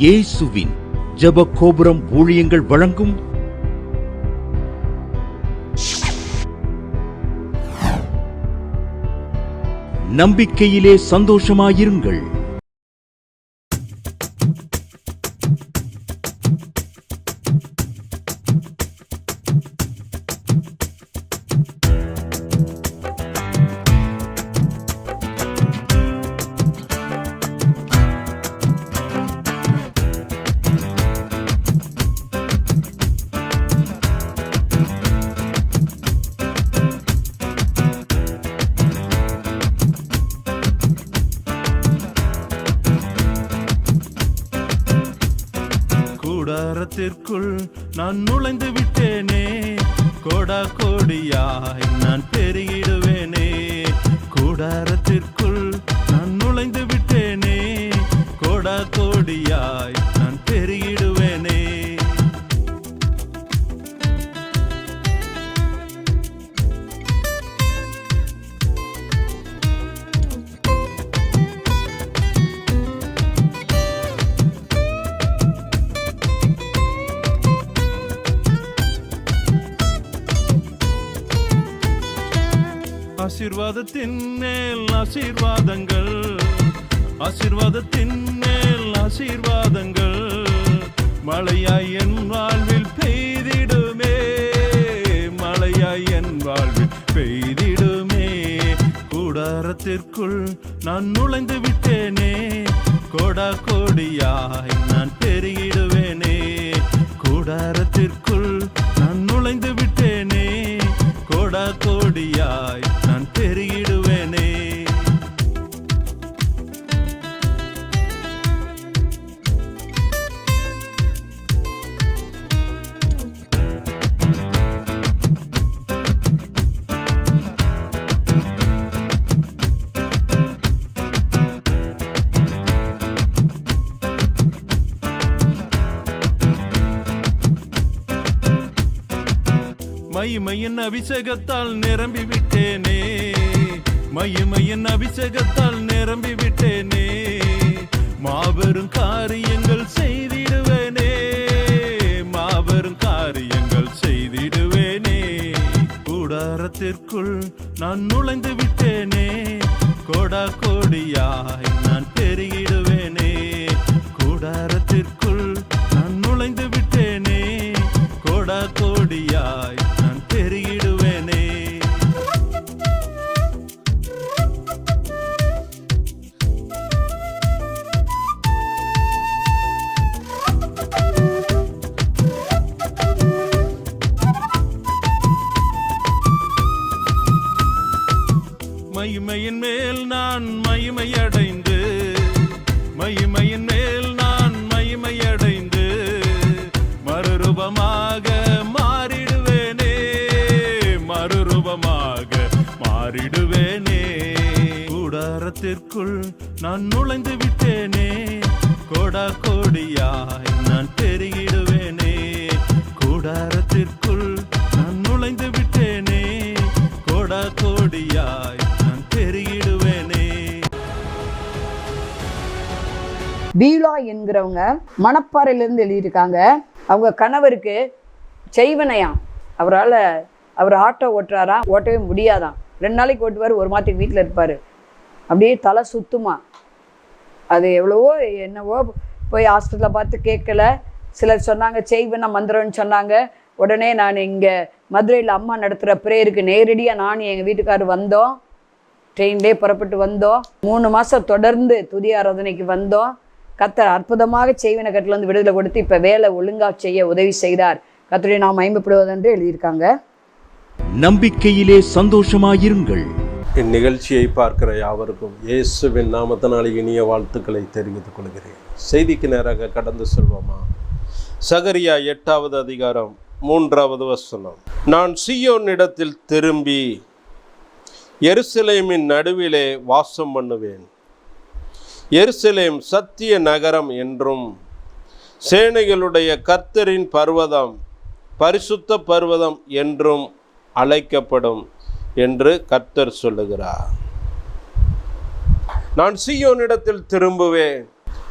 இயேசுவின் ஜெப கோபுரம் ஊழியங்கள் வழங்கும் நம்பிக்கையிலே சந்தோஷமாயிருங்கள். கூடாரத்திற்குள் நான் நுழைந்து விட்டேனே, கோடா கோடியாய் நான் பெருகிடுவேனே. கூடாரத்திற்குள் நான் நுழைந்து விட்டேனே, கோடா கோடியாய் நான் பெருகிடுவேனே. ஆசீர்வாதத்தின் மேல் ஆசீர்வாதங்கள், ஆசீர்வாதத்தின் மேல் ஆசீர்வாதங்கள் மழையாய் என் வாழ்வில் பெய்திடுமே, மழையாய் என் வாழ்வில் பெய்திடுமே. கூடாரத்திற்குள் நான் நுழைந்து விட்டேனே, கோடா கோடியாய் நான் பெருகிடுவேனே. கூடாரத்திற்குள் நான் நுழைந்து விட்டேனே, கோடா கோடியாய் நான் பெருகிடுவேனே. மகிமையின் அபிஷேகத்தால் நிரம்பி விட்டேனே, மகிமையின் அபிஷேகத்தால் நிரம்பி விட்டேனே. மாபெரும் காரியங்கள் செய்திடுவேனே, மாபெரும் காரியங்கள் செய்திடுவேனே. கூடாரத்திற்குள் நான் நுழைந்து விட்டேனே, கோடா கோடியாய் நான் பெருகிடுவேனே. கூடாரத்திற்குள் நான் நுழைந்து விட்டேனே, கோடா கோடியாய் நான் பெருகிடுவேனே. மகிமையின் மேல் நான் மகிமையடைந்து, மகிமையின் மேல் நான் மகிமையடைந்து மறுரூபமாக மாறிடுவேனே, மறுரூபமாக மாறிடுவேனே. கூடாரத்திற்குள் நான் நுழைந்து விட்டேனே, கோடா கோடியாய் நான் பெருகிடுவேனே. கூடாரத்திற்குள் நான் நுழைந்து விட்டேனே, கோடா கோடியாய் நான் பெருகிடுவேனே. பீலா என்கிறவங்க மணப்பாறையிலிருந்து எழுதியிருக்காங்க. அவங்க கணவருக்கு செய்வனையாம், அவர் ஆட்டோ ஓட்டுறாராம், ஓட்டவே முடியாதான். 2 நாளைக்கு ஓட்டுவார், 1 மாதத்துக்கு வீட்டில் இருப்பார். அப்படியே தலை சுத்துமா. அது என்னவோ போய் ஹாஸ்பிட்டலில் பார்த்து கேட்கல. சிலர் சொன்னாங்க செய்வன மந்திரம்னு சொன்னாங்க. உடனே நான் இங்கே மதுரையில் அம்மா நடத்துகிற ப்ரேயருக்கு நேரடியாக நானும் எங்கள் வீட்டுக்காரர் வந்தோம். ட்ரெயின்லேயே புறப்பட்டு வந்தோம். 3 மாதம் தொடர்ந்து துதி ஆராதனைக்கு வந்தோம். கர்த்தர் அற்புதமாக செய்வன கட்டில் வந்து விடுதலை கொடுத்து இப்போ வேலை ஒழுங்காக செய்ய உதவி செய்தார். கர்த்தரை நாம் மகிமைப்படுவதென்று எழுதியிருக்காங்க. நம்பிக்கையிலே சந்தோஷமாயிருங்கள். இந்நிகழ்ச்சியை பார்க்கிற யாவருக்கும் இயேசுவின் நாமத்தினால் இனிய வாழ்த்துக்களை தெரிவித்துக் கொள்கிறேன். செய்திக்கு நேராக கடந்து செல்வோமா? சகரியா 8வது அதிகாரம் 3வது வசனம். நான் சீயோனிடத்தில் திரும்பி எருசலேமின் நடுவிலே வாசம் பண்ணுவேன். எருசலேம் சத்திய நகரம் என்றும் சேனைகளுடைய கர்த்தரின் பர்வதம் பரிசுத்த பர்வதம் என்றும் அழைக்கப்படும் என்று கர்த்தர் சொல்லுகிறார். நான் சீயோனிடத்தில் திரும்புவேன்,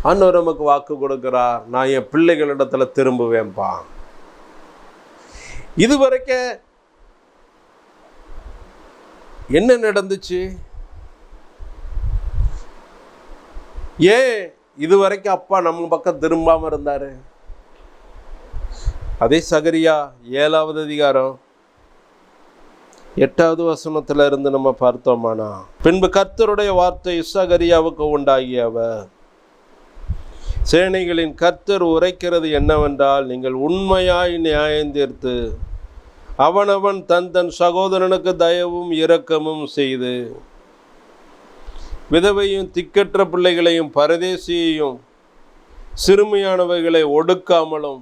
ஆண்டவர் நமக்கு வாக்கு கொடுக்கிறார், நான் என் பிள்ளைகளிடத்துல திரும்புவேன்பா. இதுவரைக்கும் என்ன நடந்துச்சு? ஏன் இதுவரைக்கும் அப்பா நம்ம பக்கம் திரும்பாம இருந்தாரு? அதே சகரியா 7வது அதிகாரம் 8வது வசனத்துல இருந்து நம்ம பார்த்தோமானா, பின்பு கர்த்தருடைய வார்த்தை சகரியாவுக்கு உண்டாகியவர், சேனைகளின் கர்த்தர் உரைக்கிறது என்னவென்றால், நீங்கள் உண்மையாய் நியாயம் தீர்த்து அவனவன் தன் தன் சகோதரனுக்கு தயவும் இரக்கமும் செய்து விதவையும் திக்கற்ற பிள்ளைகளையும் பரதேசியையும் சிறுமியானவைகளை ஒடுக்காமலும்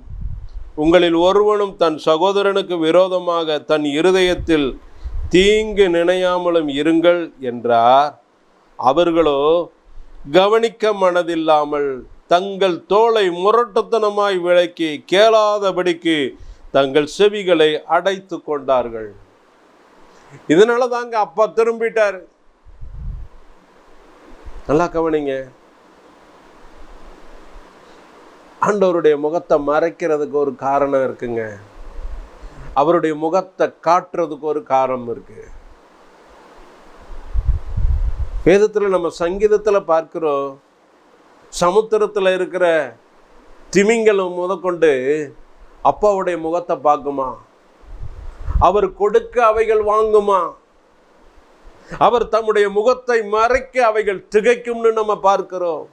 உங்களில் ஒருவனும் தன் சகோதரனுக்கு விரோதமாக தன் இருதயத்தில் தீங்கு நினையாமலும் இருங்கள் என்றார். அவர்களோ கவனிக்க மனதில்லாமல் தங்கள் தோளை முரட்டுத்தனமாய் விளக்கி கேளாதபடிக்கு தங்கள் செவிகளை அடைத்து கொண்டார்கள். இதனால தாங்க அப்பா திரும்பிட்டார். நல்லா கவனிங்க. ஆண்டவருடைய முகத்தை மறைக்கிறதுக்கு ஒரு காரணம் இருக்குங்க. அவருடைய முகத்தை காட்டுறதுக்கு ஒரு காரணம் இருக்கு. வேதத்தில் நம்ம சங்கீதத்தில் பார்க்கிறோம், சமுத்திரத்தில் இருக்கிற திமிங்கலம் முதற்கொண்டு அப்பாவுடைய முகத்தை பார்க்குமா, அவர் கொடுக்க அவைகள் வாங்குமா, அவர் தம்முடைய முகத்தை மறைக்க அவைகள் திகைக்கும்னு நம்ம பார்க்கிறோம்.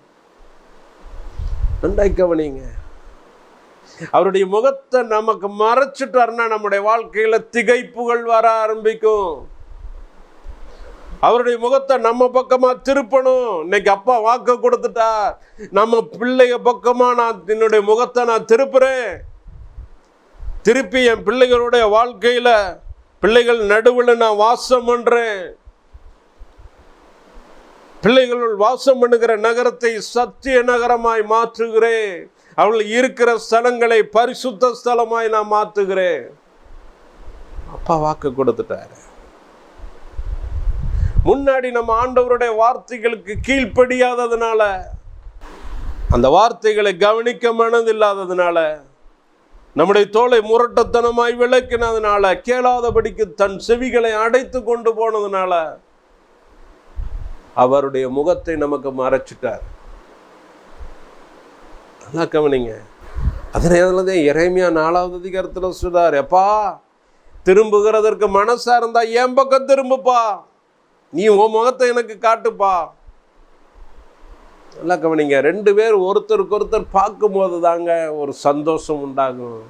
நன்றாய் கவனிங்க. அவருடைய முகத்தை நமக்கு மறைச்சிட்டார்னா நம்முடைய வாழ்க்கையில திகைப்புகள் வர ஆரம்பிக்கும். அவருடைய முகத்தை நம்ம பக்கமா திருப்பணும். இன்னைக்கு அப்பா வாக்கு கொடுத்துட்டார், நம்ம பிள்ளைய பக்கமா நான் என்னுடைய முகத்தை நான் திருப்புறேன். திருப்பி என் பிள்ளைகளுடைய வாழ்க்கையில பிள்ளைகள் நடுவில் நான் வாசம் பண்றேன். பிள்ளைகளுள் வாசம் பண்ணுகிற நகரத்தை சத்திய நகரமாய் மாற்றுகிறேன். அவள் இருக்கிற ஸ்தலங்களை பரிசுத்த ஸ்தலமாய் நான் மாற்றுகிறேன். அப்பா வாக்கு கொடுத்துட்டாரு. முன்னாடி நம்ம ஆண்டவருடைய வார்த்தைகளுக்கு கீழ்ப்படியாததுனால, அந்த வார்த்தைகளை கவனிக்க மனதில்லாததுனால, நம்முடைய தோளை முரட்டத்தனமாய் விளக்கினதுனால, கேளாதபடிக்கு தன் செவிகளை அடைத்து கொண்டு போனதுனால அவருடைய முகத்தை நமக்கு மறைச்சிட்டார். நல்லா கவனிங்க. அதனாலதான் எரேமியா 4வது அதிகாரத்தில் சொல்றார், எப்பா திரும்புகிறதற்கு மனசா இருந்தா என் பக்கம் திரும்புப்பா, நீ உன் முகத்தை எனக்கு காட்டுப்பா. நல்லா கவனிங்க. 2 பேர் ஒருத்தருக்கு ஒருத்தர் பார்க்கும்போது தாங்க ஒரு சந்தோஷம் உண்டாகும்.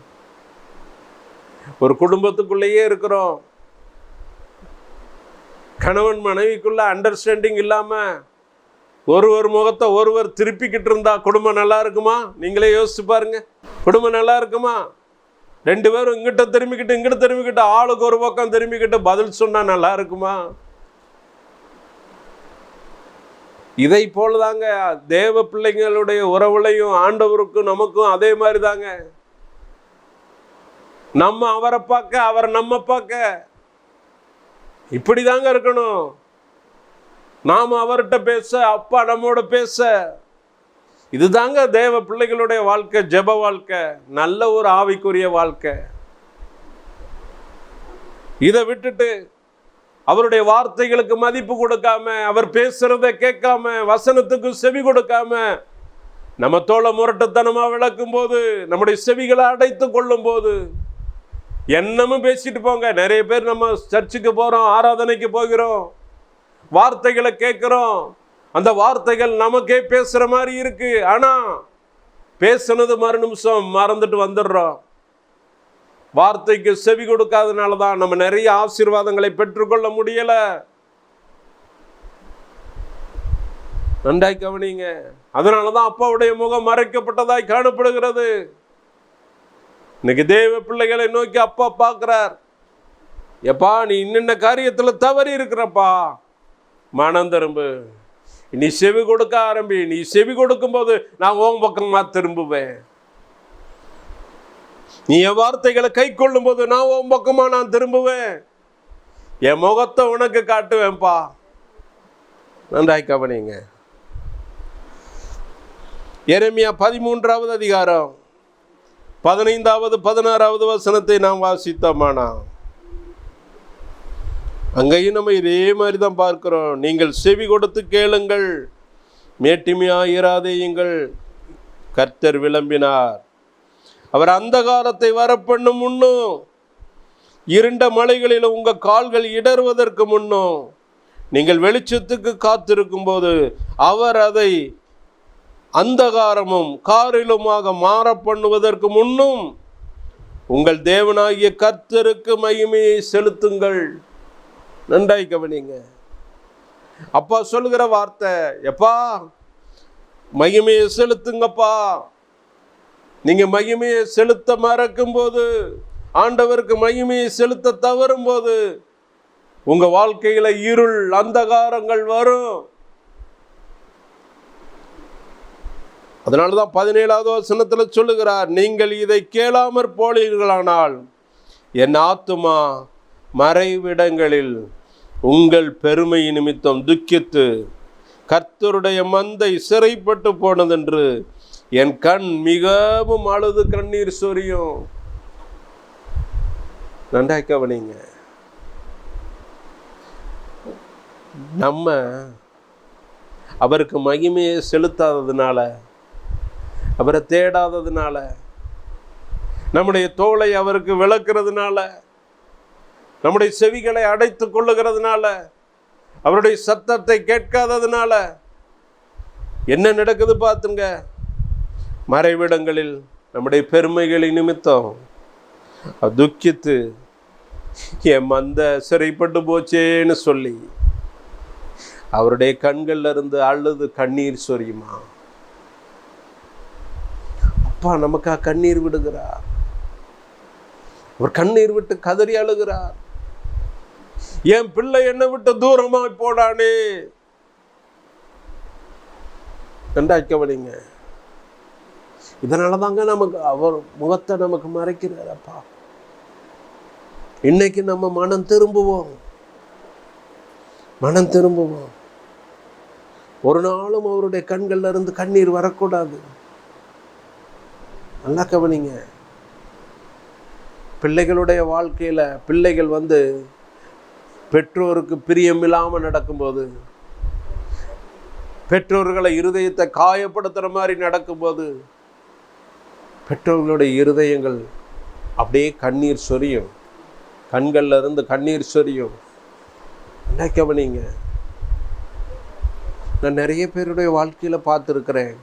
ஒரு குடும்பத்துக்குள்ளேயே இருக்கிறோம், கணவன் மனைவிக்குள்ள அண்டர்ஸ்டாண்டிங் இல்லாம ஒருவர் முகத்தை ஒருவர் திருப்பிக்கிட்டு இருந்தா குடும்பம் நல்லா இருக்குமா? நீங்களே யோசிச்சு பாருங்க. குடும்பம் நல்லா இருக்குமா? 2 பேரும் இங்கிட்ட திரும்பிக்கிட்டு ஆளுக்கு ஒரு பக்கம் திரும்பிக்கிட்டு பதில் சொன்னா நல்லா இருக்குமா? இதை போலதாங்க தேவ பிள்ளைங்களுடைய உறவுலையும் ஆண்டவருக்கும் நமக்கும் அதே மாதிரி தாங்க. நம்ம அவரை பார்க்க, அவர் நம்ம பார்க்க, இப்படிதாங்க இருக்கணும். நாம அவர்கிட்ட பேச, அப்பா நம்மோட பேச. இதுதாங்க தேவ பிள்ளைகளுடைய வாழ்க்கை, ஜெப வாழ்க்கை, நல்ல ஒரு ஆவிக்குரிய வாழ்க்கை. இதை விட்டுட்டு அவருடைய வார்த்தைகளுக்கு மதிப்பு கொடுக்காம, அவர் பேசுறதை கேட்காம, வசனத்துக்கு செவி கொடுக்காம, நம்ம தோளை முரட்டுத்தனமா விளக்கும் போது, நம்முடைய செவிகளை அடைத்து கொள்ளும் போது என்னமும் பேசிட்டு போங்க. நிறைய பேர் நம்ம சர்ச்சுக்கு போறோம், ஆராதனைக்கு போகிறோம், வார்த்தைகளை கேட்கிறோம், அந்த வார்த்தைகள் நமக்கே பேசுற மாதிரி இருக்கு. ஆனா பேசுனது மறு நிமிஷம் மறந்துட்டு வந்துடுறோம். வார்த்தைக்கு செவி கொடுக்காதனால தான் நம்ம நிறைய ஆசீர்வாதங்களை பெற்றுக்கொள்ள முடியல. நன்றாய் கவனிங்க. அதனாலதான் அப்பாவுடைய முகம் மறைக்கப்பட்டதாய் காணப்படுகிறது. இன்னைக்கு தேவ பிள்ளைகளை நோக்கி அப்பா பார்க்கிறார். எப்பா நீ இன்னென்ன காரியத்துல தவறி இருக்கிறப்பா, மனம் திரும்பு, நீ செவி கொடுக்க ஆரம்பி. நீ செவி கொடுக்கும் போது நான் உன் பக்கமா திரும்புவேன். நீ என் வார்த்தைகளை கை கொள்ளும் போது நான் உன் பக்கமா நான் திரும்புவேன். என் முகத்தை உனக்கு காட்டுவேன்பா. நன்றாய் கவனிங்க. எரேமியா 13வது அதிகாரம் 15வது 16வது வசனத்தை நாம் வாசித்தோமானா அங்கேயும் நம்ம இதே மாதிரி தான் பார்க்கிறோம். நீங்கள் செவி கொடுத்து கேளுங்கள், மேட்டிமையாயிராதேயுங்கள். கர்த்தர் விளம்பினார். அவர் அந்தகாரத்தை வரப்பண்ணும் முன்னும் இருண்ட மலைகளில் உங்கள் கால்கள் இடறுவதற்கு முன்னும் நீங்கள் வெளிச்சத்துக்கு காத்திருக்கும் போது அவர் அதை அந்தகாரமும் காரிலுமாக மாற பண்ணுவதற்கு முன்னும் உங்கள் தேவனாகிய கர்த்தருக்கு மகிமையை செலுத்துங்கள். நன்றாய் கவனிங்க. அப்பா சொல்லுகிற வார்த்தை, எப்பா மகிமையை செலுத்துங்கப்பா. நீங்க மகிமையை செலுத்த மறக்கும் போது, ஆண்டவருக்கு மகிமையை செலுத்த தவறும் போது உங்க வாழ்க்கையில இருள் அந்தகாரங்கள் வரும். அதனாலதான் 17வது வசனத்துல சொல்லுகிறார், நீங்கள் இதை கேளாமற் போனீர்களானால் என் ஆத்துமா மறைவிடங்களில் உங்கள் பெருமை நிமித்தம் துக்கித்து கர்த்தருடைய மந்தை சிறைப்பட்டு போனதென்று என் கண் மிகவும் அழுது கண்ணீர் சொரியும். நன்றாய் கவனிங்க. நம்ம அவருக்கு மகிமையை செலுத்தாததுனால, அவரை தேடாததுனால, நம்முடைய தோளை அவருக்கு விளக்குறதுனால, நம்முடைய செவிகளை அடைத்து கொள்ளுகிறதுனால, அவருடைய சத்தத்தை கேட்காததுனால என்ன நடக்குது பார்த்துங்க. மறைவிடங்களில் நம்முடைய பெருமைகளின் நிமித்தம் துக்கித்து என் மந்த சிறைப்பட்டு போச்சேன்னு சொல்லி அவருடைய கண்கள்ல இருந்து அழுது கண்ணீர் சொரியுமா. அப்பா நமக்கா கண்ணீர் விடுகிறார். அவர் கண்ணீர் விட்டு கதறி அழுகிறார். என் பிள்ளை என்னை விட்டு தூரமாய் போடானே. கவனிங்க. இதனாலதாங்க நமக்கு அவர் முகத்தை நமக்கு மறைக்கிறார். அப்பா இன்னைக்கு நம்ம மனம் திரும்புவோம். ஒரு நாளும் அவருடைய கண்கள்ல இருந்து கண்ணீர் வரக்கூடாது. நல்லா கவனிங்க. பிள்ளைகளுடைய வாழ்க்கையில பிள்ளைகள் பெற்றோருக்கு பிரியமில்லாமல் நடக்கும்போது, பெற்றோர்களை இருதயத்தை காயப்படுத்துற மாதிரி நடக்கும்போது பெற்றோர்களுடைய இருதயங்கள் அப்படியே கண்ணீர் சொரியும். கண்கள்ல இருந்து கண்ணீர் சொரியும். என்ன கவனிங்க. நான் நிறைய பேருடைய வாழ்க்கையில பார்த்துருக்கிறேன்.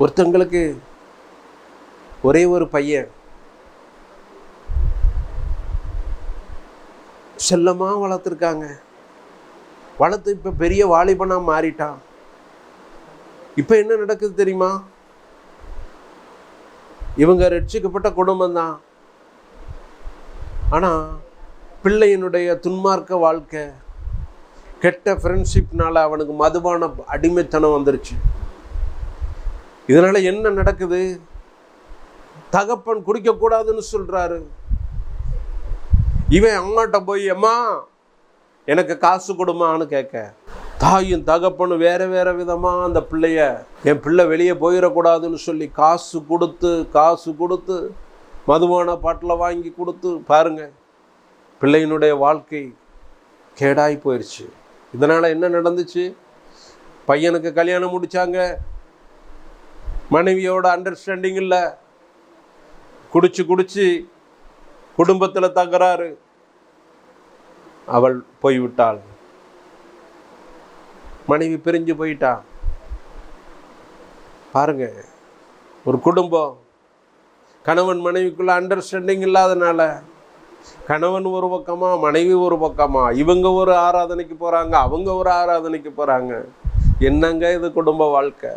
ஒருத்தங்களுக்கு ஒரே ஒரு பையன், செல்லமா வளர்த்துருக்காங்க. வளர்த்து இப்ப பெரிய வாலிபனா மாறிட்டான். இப்ப என்ன நடக்குது தெரியுமா? இவங்க ரட்சிக்கப்பட்ட குடும்பம் தான். ஆனா பிள்ளையினுடைய துன்மார்க்க வாழ்க்கை, கெட்ட ஃப்ரெண்ட்ஷிப்னால அவனுக்கு மதுபான அடிமைத்தனம் வந்துருச்சு. இதனால என்ன நடக்குது? தகப்பன் குடிக்கக்கூடாதுன்னு சொல்றாரு. இவன் அம்மாட்ட போய், அம்மா எனக்கு காசு கொடுமான்னு கேட்க, தாயும் தகப்பனும் வேற வேற விதமா அந்த பிள்ளைய, என் பிள்ளை வெளியே போயிடக்கூடாதுன்னு சொல்லி காசு கொடுத்து மதுவான பாட்டில் வாங்கி கொடுத்து பாருங்க, பிள்ளையினுடைய வாழ்க்கை கேடாய் போயிடுச்சு. இதனால என்ன நடந்துச்சு? பையனுக்கு கல்யாணம் முடிச்சாங்க. மனைவியோட அண்டர்ஸ்டாண்டிங் இல்லை. குடிச்சு குடும்பத்தில் தகராறு. அவள் போய்விட்டாள். மனைவி பிரிஞ்சு போயிட்டா. பாருங்க, ஒரு குடும்பம் கணவன் மனைவிக்குள்ள அண்டர்ஸ்டாண்டிங் இல்லாதனால கணவன் ஒரு பக்கமா, மனைவி ஒரு பக்கமா, இவங்க ஒரு ஆராதனைக்கு போறாங்க, அவங்க ஒரு ஆராதனைக்கு போறாங்க. என்னங்க இது குடும்ப வாழ்க்கை?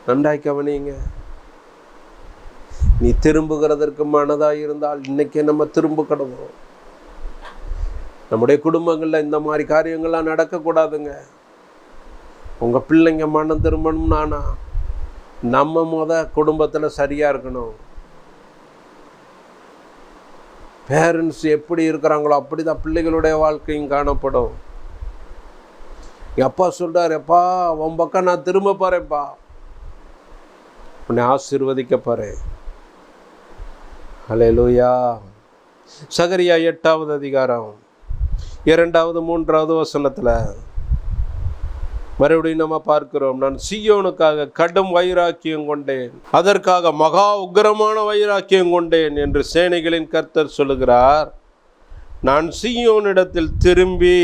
நன்றாய் கவனிங்க. நீ திரும்புகிறதற்கு மனதாக இருந்தால் இன்னைக்கே நம்ம திரும்ப கடவுளோம். நம்முடைய குடும்பங்களில் இந்த மாதிரி காரியங்கள்லாம் நடக்கக்கூடாதுங்க. உங்கள் பிள்ளைங்க மனம் திரும்பணும்னா நம்ம குடும்பத்தில் சரியாக இருக்கணும். பேரண்ட்ஸ் எப்படி இருக்கிறாங்களோ அப்படி தான் பிள்ளைகளுடைய வாழ்க்கையும் காணப்படும். எங்கள் அப்பா சொல்கிறார், எப்பா உன் பக்கம் நான் திரும்ப போகிறேன்ப்பா, உன்னை ஆசீர்வதிக்க போகிறேன். அல்லேலூயா. சகரியா 8வது அதிகாரம் 2வது 3வது வசனத்தில் மறுபடியும் நம்ம பார்க்கிறோம். நான் சீயோனுக்காக கடும் வைராக்கியம் கொண்டேன், அதற்காக மகா உக்கிரமான வைராக்கியம் கொண்டேன் என்று சேனைகளின் கர்த்தர் சொல்லுகிறார். நான் சீயோனிடத்தில் திரும்பி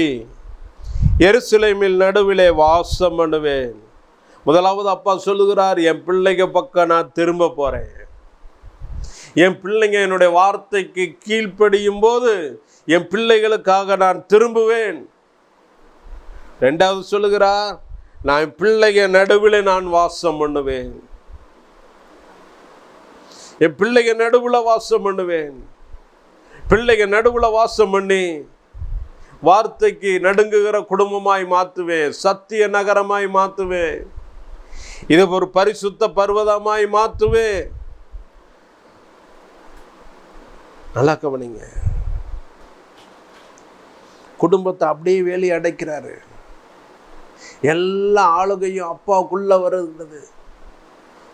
எருசலேமில் நடுவிலே வாசம் பண்ணுவேன். முதலாவது அப்பா சொல்லுகிறார், என் பிள்ளைங்க பக்கம் நான் திரும்ப போகிறேன். என் பிள்ளைங்க என்னுடைய வார்த்தைக்கு கீழ்ப்படியும் போது என் பிள்ளைகளுக்காக நான் திரும்புவேன். 2வது சொல்லுகிறார், நான் என் பிள்ளைங்க நடுவில் நான் வாசம் பண்ணுவேன். என் பிள்ளைங்க நடுவில் வாசம் பண்ணுவேன். பிள்ளைங்க நடுவில் வாசம் பண்ணி வார்த்தைக்கு நடுங்குகிற குடும்பமாய் மாற்றுவேன். சத்திய நகரமாய் மாற்றுவேன். இது ஒரு பரிசுத்த பர்வதமாய் மாற்றுவேன். நல்லா கவனிங்க. குடும்பத்தை அப்படியே வேலி அடைக்கிறாரு. எல்லா ஆளுகையும் அப்பாவுக்குள்ள வருகிறது.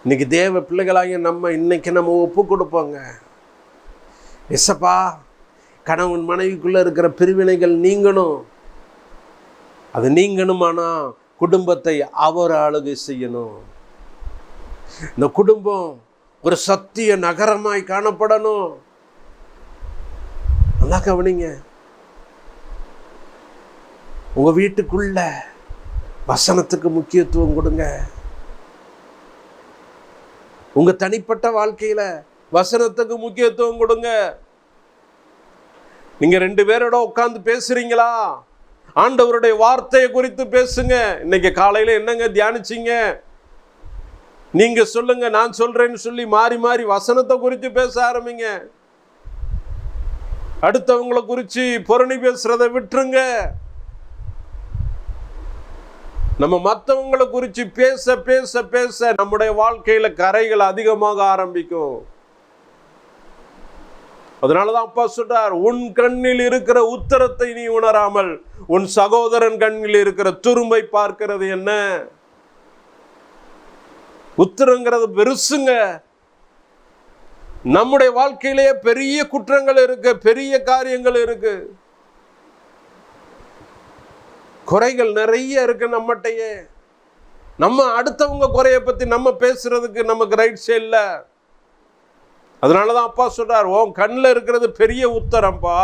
இன்னைக்கு தேவ பிள்ளைகளாகிய இன்னைக்கு நம்ம ஒப்பு கொடுப்போங்க. எசப்பா, கணவன் மனைவிக்குள்ள இருக்கிற பிரிவினைகள் நீங்கணும். அது நீங்கணுமானா குடும்பத்தை அவர் ஆளுகை செய்யணும். இந்த குடும்பம் ஒரு சத்திய நகரமாய் காணப்படணும். நல்லா கவனிங்க. உங்க வீட்டுக்குள்ள வசனத்துக்கு முக்கியத்துவம் கொடுங்க. உங்க தனிப்பட்ட வாழ்க்கையில வசனத்துக்கு முக்கியத்துவம் கொடுங்க. நீங்க 2 பேரோட உட்கார்ந்து பேசுறீங்களா, ஆண்டவருடைய வார்த்தையை குறித்து பேசுங்க. இன்னைக்கு காலையில என்னங்க தியானிச்சீங்க? நீங்க சொல்லுங்க, நான் சொல்றேன்னு சொல்லி மாறி மாறி வசனத்தை குறித்து பேச ஆரம்பிங்க. அடுத்தவங்களை குறித்து புரணி பேசுறதை விட்டுருங்க. நம்ம மற்றவங்களை குறித்து பேச பேச பேச நம்முடைய வாழ்க்கையில கரைகள் அதிகமாக ஆரம்பிக்கும். அதனாலதான் அப்பா சொல்றார், உன் கண்ணில் இருக்கிற உத்தரத்தை நீ உணராமல் உன் சகோதரன் கண்ணில் இருக்கிற துரும்பை பார்க்கிறது என்ன? உத்தரங்கிறது பெருசுங்க. நம்முடைய வாழ்க்கையிலேயே பெரிய குற்றங்கள் இருக்கு, பெரிய காரியங்கள் இருக்கு, குறைகள் நிறைய இருக்கு நம்மகிட்டயே. நம்ம அடுத்தவங்க குறைய பத்தி நம்ம பேசுறதுக்கு நமக்கு ரைட்ஸே இல்லை. அதனாலதான் அப்பா சொல்றார், உன் கண்ணில் இருக்கிறது பெரிய உத்தரம்பா.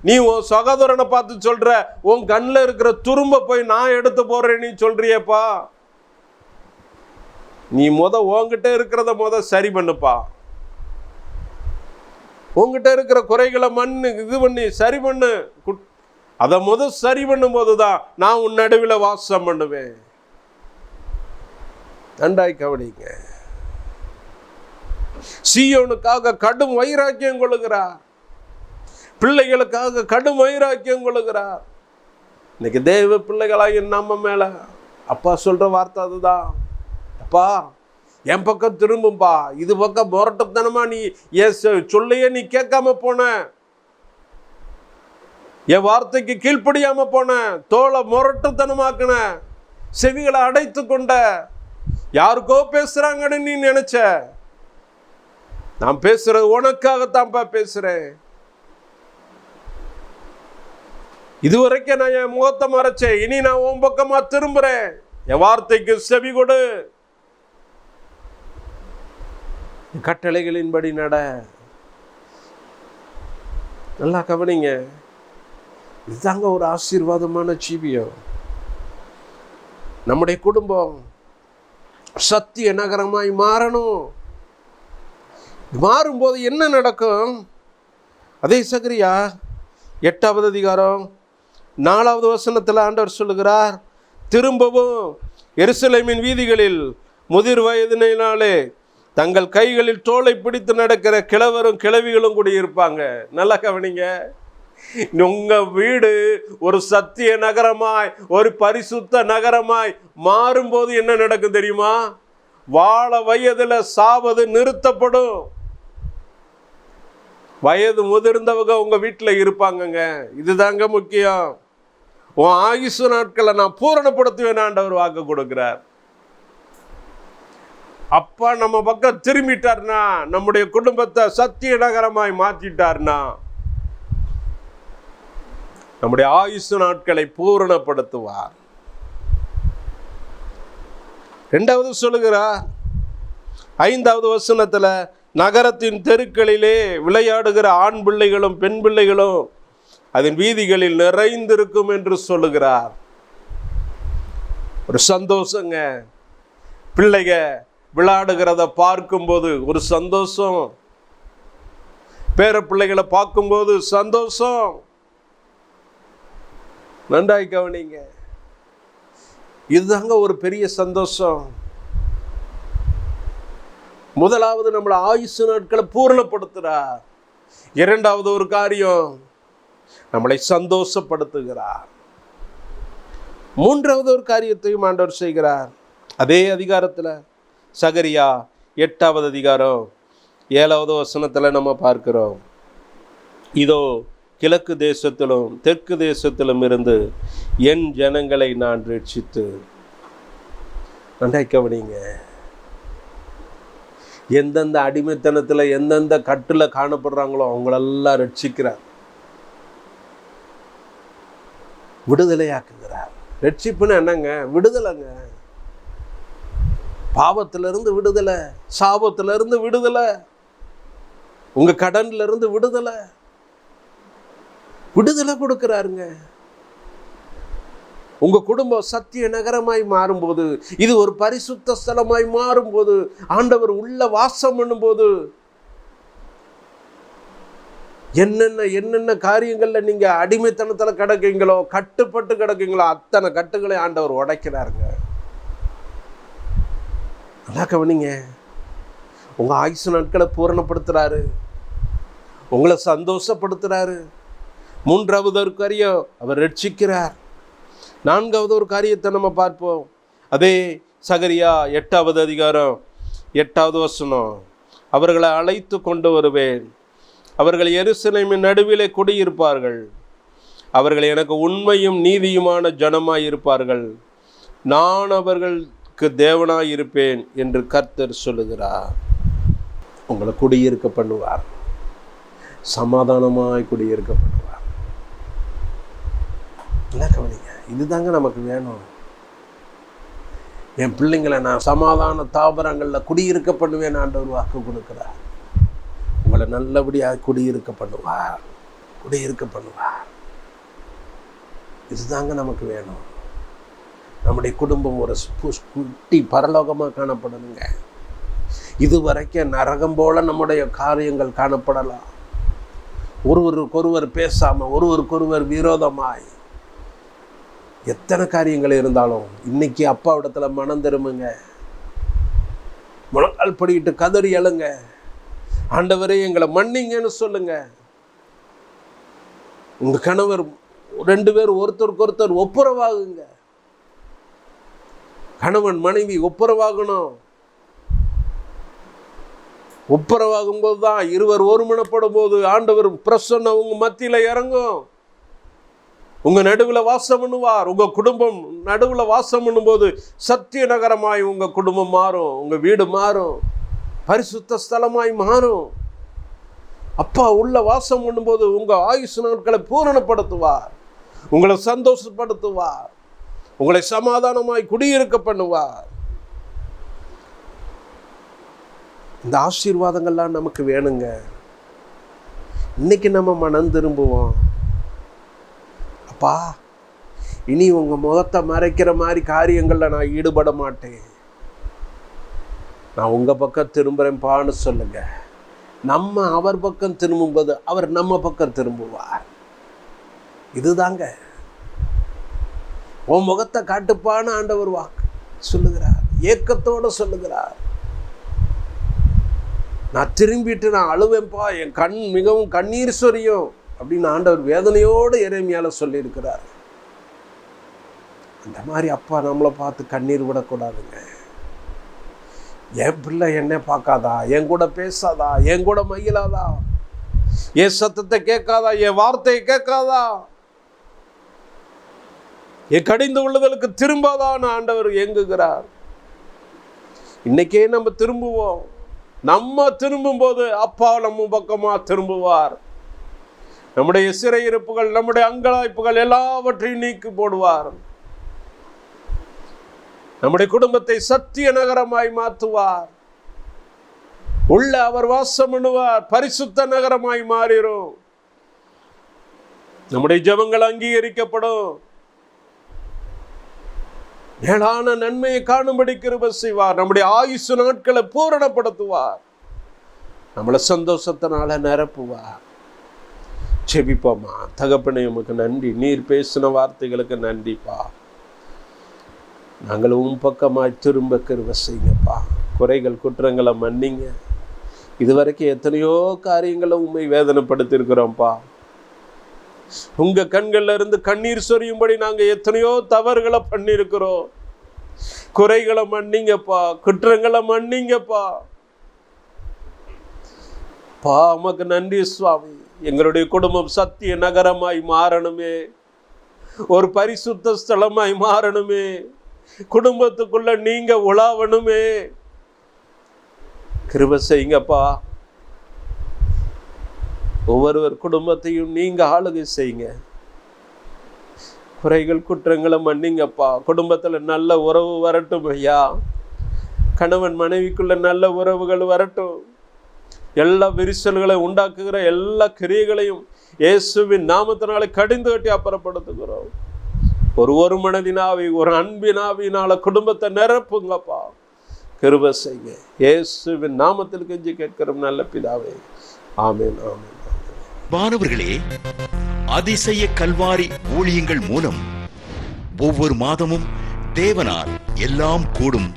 நீ உன் சகோதரனை பார்த்து சொல்ற, உன் கண்ணில் இருக்கிற துரும்ப போய் நான் எடுத்து போறேன் நீ சொல்றியப்பா. நீ உன்கிட்ட இருக்கிறத சரி பண்ணுப்பா. உங்ககிட்ட இருக்கிற குறைகளை இது பண்ணி சரி பண்ணு. அதை சரி பண்ணும் போதுதான் நான் உன் நடுவில் வாசம் பண்ணுவேன். நன்றாய் கவனிங்க. சீயோனுக்காக கடும் வைராக்கியம் கொள்ளுகிறார். பிள்ளைகளுக்காக கடும் வைராக்கியம் கொள்ளுகிறார். இன்னைக்கு தேவ பிள்ளைகளாகி நம்ம மேல அப்பா சொல்ற வார்த்தை அதுதான். அப்பா, என் பக்கம் திரும்பும்பா. இது பக்கம் முரட்டத்தனமா நீ சொல்லையே நீ கேட்காம போன, என் வார்த்தைக்கு கீழ்ப்படியாம போன, தோலை முரட்டுத்தனமாக்குன, செவிகளை அடைத்து கொண்ட, யாருக்கோ பேசுறாங்கன்னு நீ நினைச்ச. நான் பேசுறது உனக்காகத்தான்ப்பா பேசுறேன். இதுவரைக்கும் நான் என் முகத்தை மறைச்சேன், இனி நான் உன் பக்கமா திரும்புறேன். என் வார்த்தைக்கு செவி கொடு, கட்டளைகளின்படி நட. நல்லா கவனிங்க. இதுதாங்க ஒரு ஆசீர்வாதமான ஜீவியம். நம்முடைய குடும்பம் சத்திய நகரமாய் மாறணும். மாறும்போது என்ன நடக்கும்? அதே சகரியா 8வது அதிகாரம் 4வது வசனத்தில் ஆண்டவர் சொல்லுகிறார், திரும்பவும் எருசலேமின் வீதிகளில் முதிர் வயதினாலே தங்கள் கைகளில் தோலை பிடித்து நடக்கிற கிழவரும் கிழவிகளும் கூடியிருப்பாங்க. நல்லா கவனிங்க. உங்க வீடு ஒரு சத்திய நகரமாய், ஒரு பரிசுத்த நகரமாய் மாறும்போது என்ன நடக்கும் தெரியுமா? வாழ வயதுல சாவது நிறுத்தப்படும். வயது முதிர்ந்தவங்க உங்க வீட்டில் இருப்பாங்கங்க. இதுதாங்க முக்கியம். உன் ஆயுசு நாட்களை நான் பூரணப்படுத்துவேன் ஆண்டவர் வாக்கு கொடுக்கிறார். அப்பா நம்ம பக்கம் திரும்பிட்டார்னா, நம்முடைய குடும்பத்தை சத்திய நகரமாய் மாற்றிட்டார்னா, நம்முடைய ஆயுசு நாட்களை பூரணப்படுத்துவார். இரண்டாவது சொல்லுகிறார் 5வது வசனத்துல, நகரத்தின் தெருக்களிலே விளையாடுகிற ஆண் பிள்ளைகளும் பெண் பிள்ளைகளும் அதன் வீதிகளில் நிறைந்திருக்கும் என்று சொல்லுகிறார். ஒரு சந்தோஷங்க, பிள்ளைங்க விளையாடுகிறத பார்க்கும்போது ஒரு சந்தோஷம், பேர பிள்ளைகளை பார்க்கும்போது சந்தோஷம். நன்றாய் கவனிங்க, இதுதாங்க ஒரு பெரிய சந்தோஷம். முதலாவது நம்மளை ஆயுசு நாட்களை பூரணப்படுத்துகிறார். இரண்டாவது ஒரு காரியம், நம்மளை சந்தோஷப்படுத்துகிறார். மூன்றாவது ஒரு காரியத்தையும் ஆண்டவர் செய்கிறார். அதே அதிகாரத்தில் சகரியா 8வது அதிகாரம் 7வது வசனத்தில் நம்ம பார்க்கிறோம். இதோ கிழக்கு தேசத்திலும் தெற்கு தேசத்திலும் இருந்து என் ஜனங்களை நான் ரட்சித்து. நன்றாய் கவனிங்க, எந்தெந்த அடிமைத்தனத்தில் எந்தெந்த கட்டில் காணப்படுறாங்களோ அவங்களெல்லாம் ரட்சிக்கிறார், விடுதலையாக்குகிறார். ரட்சிப்புன்னு என்னங்க? விடுதலைங்க. பாவத்திலிருந்து விடுதலை, சாபத்திலிருந்து விடுதலை, உங்க கடன்ல இருந்து விடுதலை, விடுதலை கொடுக்கிறாருங்க. உங்க குடும்பம் சத்திய நகரமாய் மாறும்போது, இது ஒரு பரிசுத்த ஸ்தலமாய் மாறும்போது, ஆண்டவர் உள்ள வாசம் பண்ணும்போது, என்னென்ன காரியங்கள்ல நீங்க அடிமைத்தனத்துல கிடக்கீங்களோ, கட்டுப்பட்டு கிடக்கீங்களோ, அத்தனை கட்டுகளை ஆண்டவர் உடைக்கிறாருங்க. நல்லா கவனிங்க, உங்க ஆயுசு நாட்களை பூரணப்படுத்துறாரு, உங்களை சந்தோஷப்படுத்துறாரு. மூன்றாவது ஒரு காரியம், அவர் ரட்சிக்கிறார். நான்காவது ஒரு காரியத்தை நம்ம பார்ப்போம். அதே சகரியா 8வது அதிகாரம் 8வது வசனம், அவர்களை அழைத்து கொண்டு வருவேன், அவர்கள் எருசலேமின் நடுவிலே குடியிருப்பார்கள், அவர்கள் எனக்கு உண்மையும் நீதியுமான ஜனமாய் இருப்பார்கள், நான் அவர்களுக்கு தேவனாய் இருப்பேன் என்று கர்த்தர் சொல்லுகிறார். உங்களை குடியிருக்க பண்ணுவார், சமாதானமாய் குடியிருக்க பண்ணுவார். என்ன கவனிங்க, இதுதாங்க நமக்கு வேணும். என் பிள்ளைங்களை நான் சமாதான தாபரங்களில் குடியிருக்க பண்ணுவேன் ஆண்டவர் வாக்கு கொடுக்கிறார். உங்களை நல்லபடியாக குடியிருக்க பண்ணுவார், குடியிருக்க பண்ணுவார். இதுதாங்க நமக்கு வேணும். நம்முடைய குடும்பம் ஒரு குட்டி பரலோகமாக காணப்படணுங்க. இதுவரைக்கும் நரகம் போல நம்முடைய காரியங்கள் காணப்படலாம். ஒருவருக்கொருவர் பேசாம, ஒருவருக்கொருவர் விரோதமாய் எத்தனை காரியங்கள் இருந்தாலும், இன்னைக்கு அப்பாவிடத்துல மனம் திரும்புங்க, முழங்கால் படிக்கிட்டு கதறி எழுங்க, ஆண்டவரே எங்களை மன்னிங்கன்னு சொல்லுங்க. உங்க கணவர் 2 பேர் ஒருத்தருக்கு ஒருத்தர் ஒப்புரவாகுங்க. கணவன் மனைவி ஒப்புரவாகணும். ஒப்புரவாகும் போது தான் இருவர் ஒருமனப்படும் போது ஆண்டவர் பிரசன்னம் உங்க மத்தியில இறங்கும். உங்க நடுவில் வாசம் பண்ணுவார். உங்க குடும்பம் நடுவில் வாசம் பண்ணும்போது சத்திய நகரமாய் உங்க குடும்பம் மாறும், உங்க வீடு மாறும், பரிசுத்த ஸ்தலமாய் மாறும். அப்பா உள்ள வாசம் பண்ணும்போது உங்க ஆயுசு நாட்களை பூரணப்படுத்துவார், உங்களை சந்தோஷப்படுத்துவார், உங்களை சமாதானமாய் குடியிருக்க பண்ணுவார். இந்த ஆசீர்வாதங்கள்லாம் நமக்கு வேணுங்க. இன்னைக்கு நம்ம மனம் திரும்புவோம். அப்பா, இனி உங்க முகத்தை மறைக்கிற மாதிரி காரியங்கள்ல நான் ஈடுபட மாட்டேன், நான் உங்க பக்கம் திரும்புறேன்பான்னு சொல்லுங்க. நம்ம அவர் பக்கம் திரும்பும்போது அவர் நம்ம பக்கம் திரும்புவார். இதுதாங்க உன் முகத்தை காட்டுப்பான்னு ஆண்டவர் வாக்கு சொல்லுகிறார், ஏக்கத்தோட சொல்லுகிறார். நான் திரும்பிட்டு நான் அழுவேன்பா, என் கண் மிகவும் கண்ணீர் சொரியும் அப்படின்னு ஆண்டவர் வேதனையோடு எரேமியால சொல்லியிருக்கிறார். அந்த மாதிரி அப்பா நம்மளை பார்த்து கண்ணீர் விடக்கூடாதுங்க. என் பிள்ளை என்ன பார்க்காதா, என் கூட பேசாதா, என் கூட மகிழாதா, என் சத்தத்தை கேட்காதா, என் வார்த்தையை கேட்காதா, என் கடிந்து உள்ளதற்கு திரும்பாதான் ஆண்டவர் ஏங்குகிறார். இன்னைக்கே நம்ம திரும்புவோம். நம்ம திரும்பும் போது அப்பா நம்ம பக்கமா திரும்புவார். நம்முடைய சிறையிருப்புகள், நம்முடைய அங்கலாய்ப்புகள் எல்லாவற்றையும் நீக்கி போடுவார். நம்முடைய குடும்பத்தை சத்திய நகரமாய் மாற்றுவார். உள்ள அவர் வாசம் பண்ணுவார். பரிசுத்த நகரமாய் மாறிடும். நம்முடைய ஜெபங்கள் அங்கீகரிக்கப்படும். மேலான நன்மையை காணும்படி கிருபை செய்வார். நம்முடைய ஆயுசு நாட்களை பூரணப்படுத்துவார். நம்மளை சந்தோஷத்தினால நிரப்புவார். ஜெபிப்போமா. தகப்பனே, உமக்கு நன்றி. நீர் பேசின வார்த்தைகளுக்கு நன்றிப்பா. நாங்கள் உன் பக்கமாய் திரும்ப கிருபை செய்யுங்கப்பா. குறைகள் குற்றங்களை மன்னிங்க. இதுவரைக்கும் எத்தனையோ காரியங்களை உண்மை வேதனைப்படுத்தியிருக்கிறோம்ப்பா. உங்க கண்கள்ல இருந்து கண்ணீர் சொரியும்படி நாங்க எத்தனையோ தவறுகளை பண்ணியிருக்கிறோம். குறைகளை மன்னிங்கப்பா, குற்றங்களை மன்னிங்கப்பா. உமக்கு நன்றி சுவாமி. எங்களுடைய குடும்பம் சத்திய நகரமாய் மாறணுமே, ஒரு பரிசுத்த ஸ்தலமாய் மாறணுமே, குடும்பத்துக்குள்ள நீங்க உலாவணுமே. கிருபை செய்யுங்கப்பா. ஒவ்வொருவர் குடும்பத்தையும் நீங்க ஆளுகை செய்யுங்க. குறைகள் குற்றங்களை மன்னிங்கப்பா. குடும்பத்துல நல்ல உறவு வரட்டும் ஐயா. கணவன் மனைவிக்குள்ள நல்ல உறவுகள் வரட்டும். எல்லா விரிசல்களை உண்டாக்குகிற எல்லா கிரியைகளையும் இயேசுவின் நாமத்தினாலே கடிந்து கட்டி அப்புறப்படுத்துகிறோம். ஒரு மனதினாவி, ஒரு அன்பினாவினால குடும்பத்தை நிரப்புங்கப்பா. கிருபை செய்யுங்க. இயேசுவின் நாமத்தில் கெஞ்சி கேட்கிறோம் நல்ல பிதாவே. ஆமென், ஆமென். மாணவர்களே, அதிசய கல்வாரி ஊழியங்கள் மூலம் ஒவ்வொரு மாதமும் தேவனால் எல்லாம் கூடும்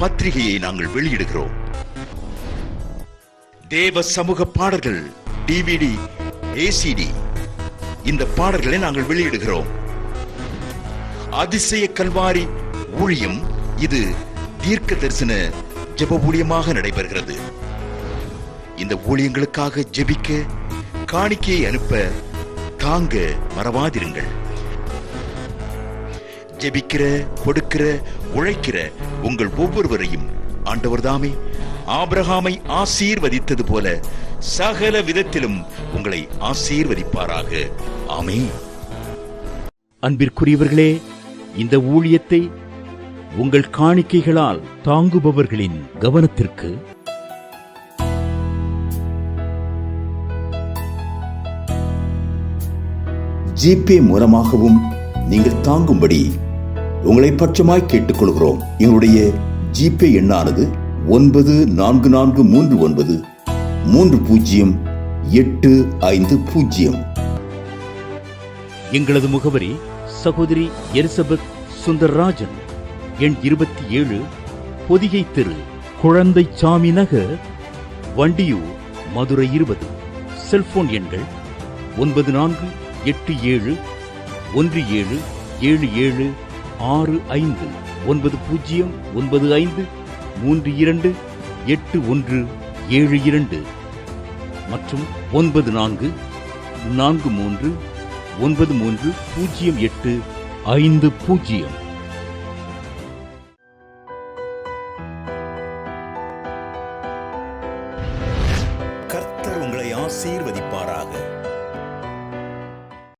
பத்திரிகையை நாங்கள் வெளியிடுகிறோம். தேவ சமூக பாடல்கள் DVD, ACD இந்த பாடல்களை நாங்கள் வெளியிடுகிறோம். அதிசய கல்வாரி ஊழியம் இது தீர்க்க தரிசன ஜெப ஊழியமாக நடைபெறுகிறது. இந்த ஊழியங்களுக்காக ஜெபிக்க, காணிக்கையை அனுப்ப தாங்க மறவாதிருங்கள். ஜெபிக்கிற, கொடுக்கிற, உழைக்கிற உங்கள் ஒவ்வொருவரையும் ஆண்டவர் தாமே ஆபிரகாமை ஆசீர்வதித்தது போல சகல விதத்திலும் உங்களை ஆசீர்வதிப்பாராக. ஆமென். அன்பிற்குரியவர்களே, இந்த ஊழியத்தை உங்கள் காணிக்கைகளால் தாங்குபவர்களின் கவனத்திற்கு ஜிபே மூலமாகவும் நீங்கள் தாங்கும்படி உங்களை பட்சமாய் கேட்டுக்கொள்கிறோம். எங்களுடைய ஜிபே எண்ணானது 9439308550. எங்களது முகவரி சகோதரி எலிசபெத் சுந்தர்ராஜன், எண் 27, பொதிகை தெரு, குழந்தை சாமி நகர், வண்டியூர், மதுரை 20. செல்போன் எண்கள் 9484177765 9095328172 மற்றும் 9443930850.